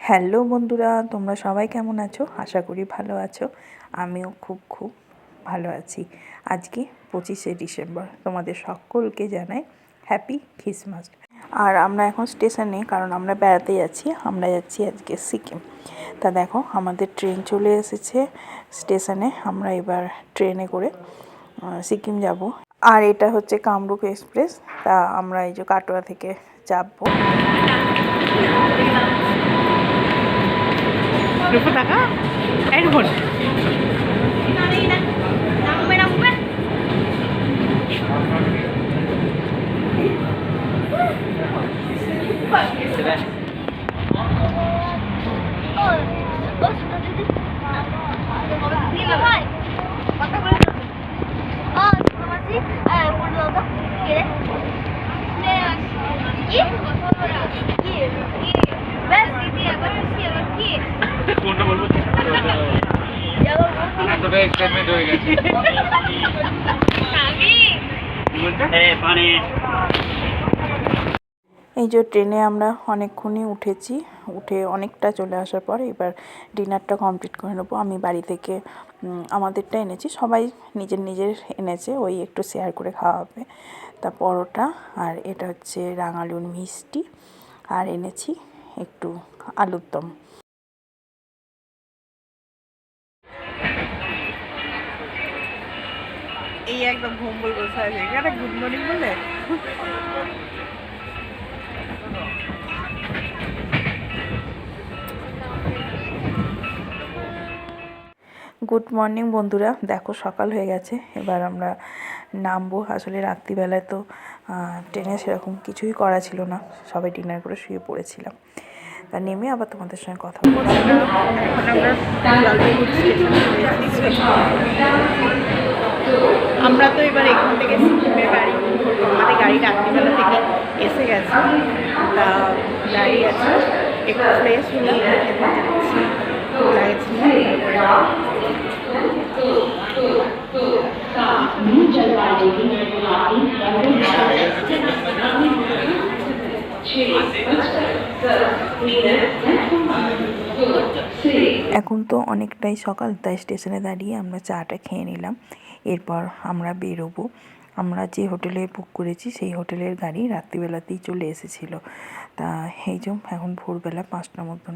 Hello বন্ধুরা, তোমরা সবাই কেমন আছো? আশা করি ভালো আছো। আমিও খুব ভালো আছি। আজকে 25শে ডিসেম্বর, তোমাদের সকলকে জানাই হ্যাপি খ্রিসমাস। আর আমরা এখন স্টেশনে, কারণ আমরা বেড়াতে যাচ্ছি। আমরা যাচ্ছি আজকে সিকিম। তা দেখো, আমাদের ট্রেন চলে এসেছে স্টেশনে। আমরা এবার ট্রেনে করে সিকিম যাব। আর এটা হচ্ছে কামরূপ এক্সপ্রেস। তা আমরা এই যে কাটোয়া থেকে চাপবো। টাকা এরফোন এই যে ট্রেনে আমরা অনেকক্ষণই উঠেছি, উঠে অনেকটা চলে আসার পর এবার ডিনারটা কমপ্লিট করে নেবো। আমি বাড়ি থেকে আমাদেরটা এনেছি, সবাই নিজের এনেছে, ওই একটু শেয়ার করে খাওয়া হবে। তা পরোটা, আর এটা হচ্ছে রাঙালুর মিষ্টি, আর এনেছি একটু আলুর দম। এই একদম ভম্বল বসে আছে এখানে গুড মর্নিং বলে। গুড মর্নিং বন্ধুরা, দেখো সকাল হয়ে গেছে। এবার আমরা নামবো। আসলে রাত্রিবেলায় তো ট্রেনে সেরকম কিছুই করা ছিল না, সবাই ডিনার করে শুয়ে পড়েছিলাম। তা নেমে আবার তোমাদের সঙ্গে কথা বলবো। আমরা তো এবার এখান থেকে সিকিমের গাড়ি ধরবো। আমাদের গাড়ি রাত্রিবেলা থেকে এসে গেছে, তা গাড়ি আছে, একটু ফ্রেশ হলে এখন তো অনেকটাই সকাল, তাই স্টেশনে দাঁড়িয়ে আমরা চাটা খেয়ে নিলাম। এরপর আমরা বেরোবো। আমরা যে হোটেলে বুক করেছি সেই হোটেলের গাড়ি রাত্রিবেলাতেই চলে এসেছিলো। তা এই যে এখন ভোরবেলা 5টার মতন,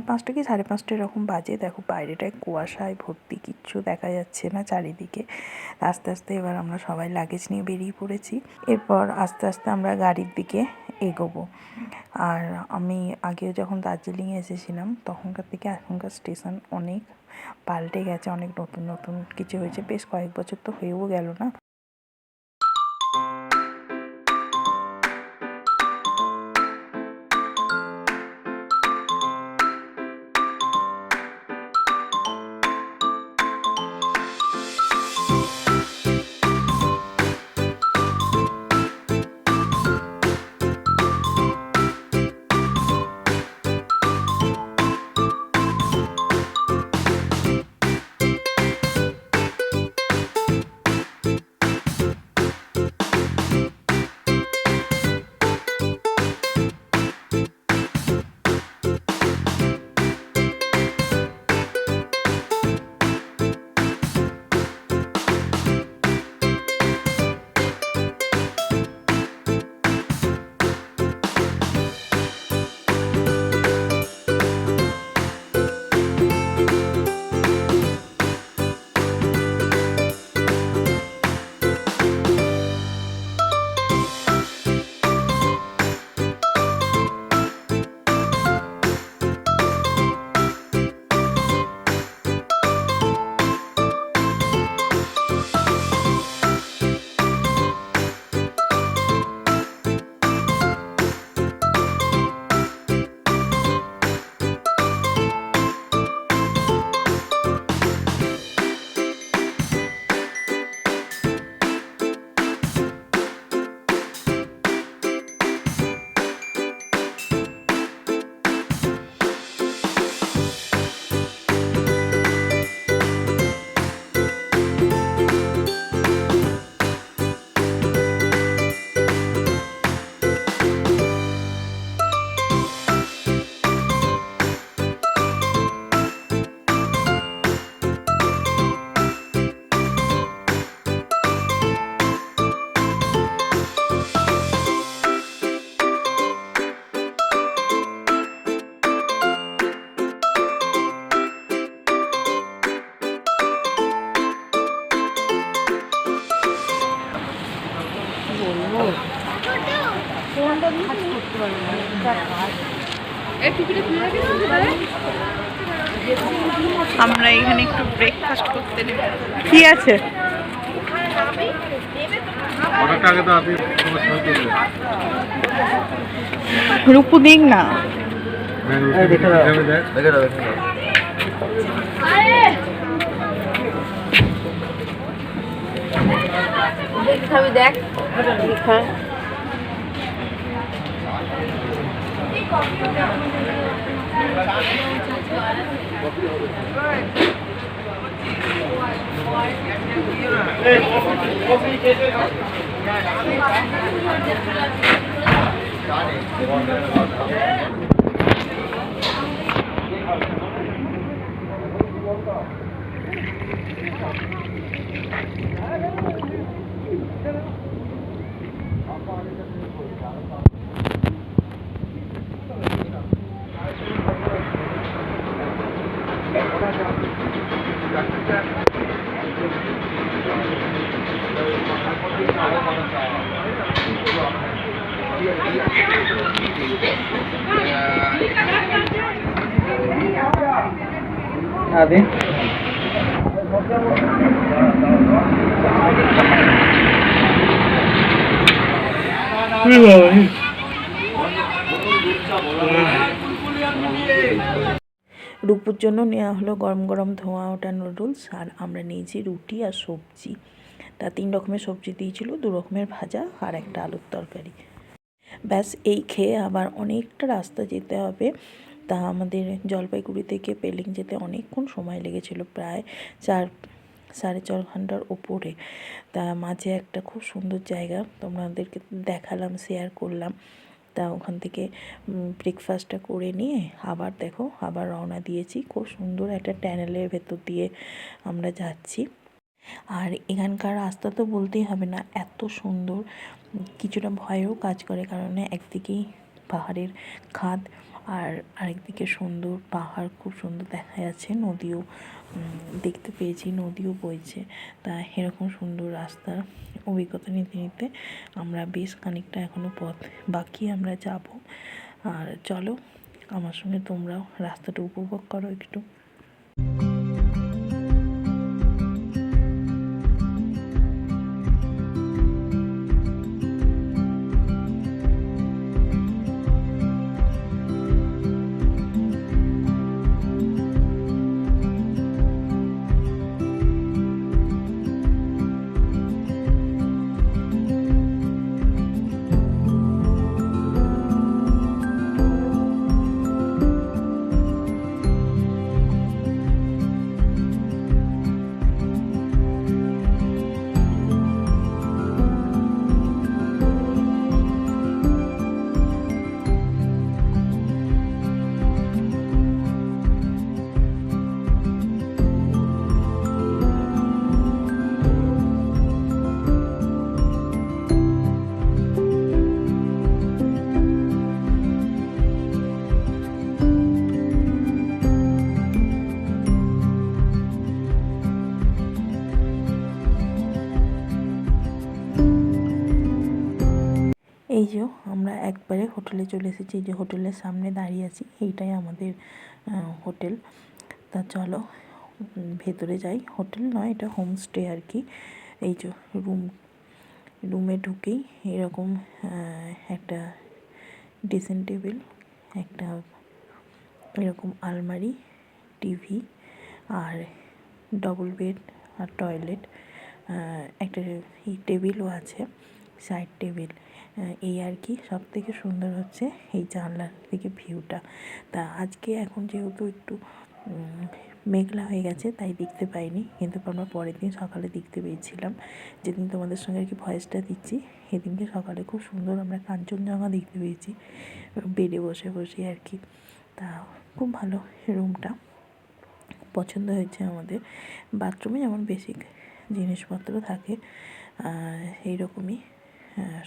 5টা কি 5:30 এরকম বাজে। দেখো বাইরেটায় কুয়াশায় ভর্তি, কিচ্ছু দেখা যাচ্ছে না চারিদিকে। আস্তে আস্তে এবার আমরা সবাই লাগেজ নিয়ে বেরিয়ে পড়েছি। এরপর আস্তে আস্তে আমরা গাড়ির দিকে এগোবো। আর আমি আগে যখন দার্জিলিংয়ে এসেছিলাম তখনকার থেকে এখনকার স্টেশন অনেক পাল্টে গেছে, অনেক নতুন কিছু হয়েছে। বেশ কয়েক বছর তো হয়েও গেল না। আমরা এখানে একটু ব্রেকফাস্ট করতে নেব। কি আছে? রূপু দিক না, দেখ আদে রূপুর জন্য নেওয়া হলো গরম গরম ধোঁয়া ওঠা নুডলস, আর আমরা নিয়েছি রুটি আর সবজি। তা 3 রকমের সবজি দিয়েছিল, 2 রকমের ভাজা আর একটা আলুর তরকারি। ব্যাস এই খেয়ে আবার অনেকটা রাস্তা যেতে হবে। তা আমাদের জলপাইগুড়ি থেকে পেলিং যেতে অনেকক্ষণ সময় লেগেছিল, প্রায় 4-4.5 ঘন্টার ওপরে। তা মাঝে একটা খুব সুন্দর জায়গা তোমাদেরকে দেখালাম, শেয়ার করলাম। তা ওখান থেকে ব্রেকফাস্টটা করে নিয়ে আবার দেখো আবার রওনা দিয়েছি। খুব সুন্দর একটা টানেলের ভেতর দিয়ে আমরা যাচ্ছি। আর এখানকার রাস্তা তো বলতেই হবে না, এত সুন্দর। কিছুটা ভয়েও কাজ করে, কারণ একদিকেই পাহাড়ের খাদ আর আরেকদিকে সুন্দর পাহাড়, খুব সুন্দর দেখা যাচ্ছে। নদীও দেখতে পেয়েছি, নদীও বইছে। তা এরকম সুন্দর রাস্তার অভিজ্ঞতা নিতে নিতে আমরা বেশ খানিকটা এখনও পথ বাকি আমরা যাব। আর চলো আমার সঙ্গে তোমরাও রাস্তাটা উপভোগ করো একটু। এই যে আমরা একবারে হোটেলে চলে এসেছি, যে হোটেলের সামনে দাঁড়িয়ে আছি এইটাই আমাদের হোটেল। তা চলো ভেতরে যাই। হোটেল নয়, এটা হোমস্টে আর কি। এই যে রুমে ঢুকেই এরকম একটা ড্রেসিং টেবিল, একটা এরকম আলমারি, টিভি আর ডবল বেড আর টয়লেট, একটা টেবিলও আছে, সাইড টেবিল। এই আর কি। সব থেকে সুন্দর হচ্ছে এই জানলার থেকে ভিউটা। তা আজকে এখন যেহেতু একটু মেঘলা হয়ে গেছে তাই দেখতে পাইনি, কিন্তু আমরা পরের দিন সকালে দেখতে পেয়েছিলাম। যেদিন তোমাদের সঙ্গে আর কি ভয়েসটা দিচ্ছি সেদিনকে সকালে খুব সুন্দর আমরা কাঞ্চনজঙ্ঘা দেখতে পেয়েছি বেডে বসে বসে আর কি। তা খুব ভালো রুমটা, পছন্দ হয়েছে আমাদের। বাথরুমে যেমন বেসিক জিনিসপত্র থাকে এইরকমই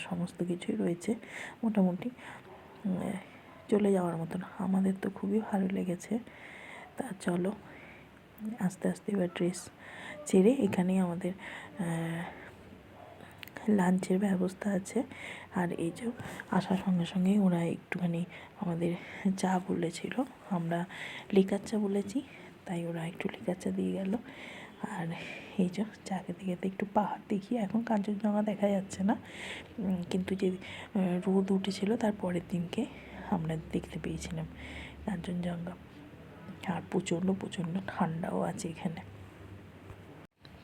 সমস্ত কিছুই রয়েছে, মোটামুটি চলে যাওয়ার মতন। আমাদের তো খুবই ভালো লেগেছে। তা চলো আস্তে আস্তে এবার ড্রেস ছেড়ে এখানেই আমাদের লাঞ্চের ব্যবস্থা আছে। আর এই যে আসার সঙ্গে সঙ্গেই ওরা একটুখানি আমাদের চা বলেছিল, আমরা লিকার চা বলেছি, তাই ওরা একটু লিকার চা দিয়ে গেল। আর এই যে চা খেতে খেতে একটু পাহাড় দেখি। এখন কাঞ্চনজঙ্ঘা দেখা যাচ্ছে না, কিন্তু যে রোদ উঠেছিল তার পরের দিনকে আমরা দেখতে পেয়েছিলাম কাঞ্চনজঙ্ঘা। আর প্রচণ্ড প্রচণ্ড ঠান্ডাও আছে এখানে।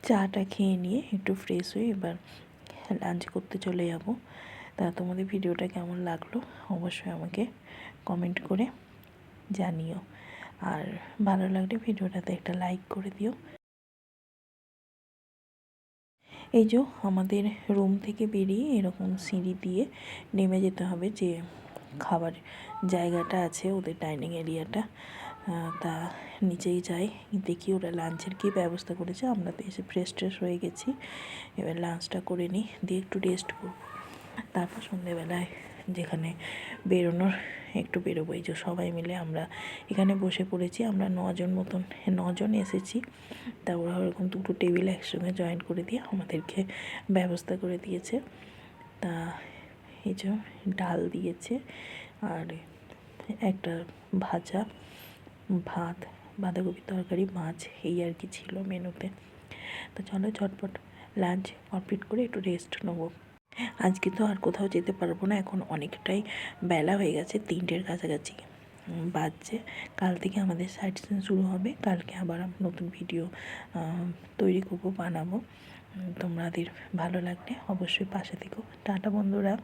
চাটা খেয়ে নিয়ে একটু ফ্রেশ হয়ে এবার লাঞ্চ করতে চলে যাব। তা তোমাদের ভিডিওটা কেমন লাগলো অবশ্যই আমাকে কমেন্ট করে জানিও, আর ভালো লাগলে ভিডিওটাতে একটা লাইক করে দিও। এই যে আমাদের রুম থেকে বেরিয়ে এরকম সিঁড়ি দিয়ে নেমে যেতে হবে, যে খাবার জায়গাটা আছে ওদের ডাইনিং এরিয়াটা, তা নিচেই যাই, দেখি ওরা লাঞ্চের কী ব্যবস্থা করেছে। আমরা তো এসে ফ্রেশ ট্রেশ হয়ে গেছি, এবার লাঞ্চটা করে নিই, দিয়ে একটু রেস্ট করব, তারপর সন্ধ্যেবেলায় যেখানে বেরোনোর একটু বেরোবো। এই যে সবাই মিলে আমরা এখানে বসে পড়েছি, আমরা 9জন এসেছি। তা ওরা ওরকম দুটো টেবিল একসঙ্গে জয়েন করে দিয়ে আমাদেরকে ব্যবস্থা করে দিয়েছে। তা এই যে ডাল দিয়েছে আর একটা ভাজা, ভাত, বাঁধাকপির তরকারি, মাছ, এই আর কি ছিল মেনুতে। তো চলো ঝটপট লাঞ্চ কমপ্লিট করে একটু রেস্ট নেবো। আজকে তো আর কোথাও যেতে পারবো না, এখন অনেকটাই বেলা হয়ে গেছে, 3টের কাছাকাছি বাজছে। কাল থেকে আমাদের সাইট সিন শুরু হবে, কালকে আবার নতুন ভিডিও তৈরি করবো, বানাবো। তোমাদের ভালো লাগলে অবশ্যই পাশে থেকো। টাটা বন্ধুরা।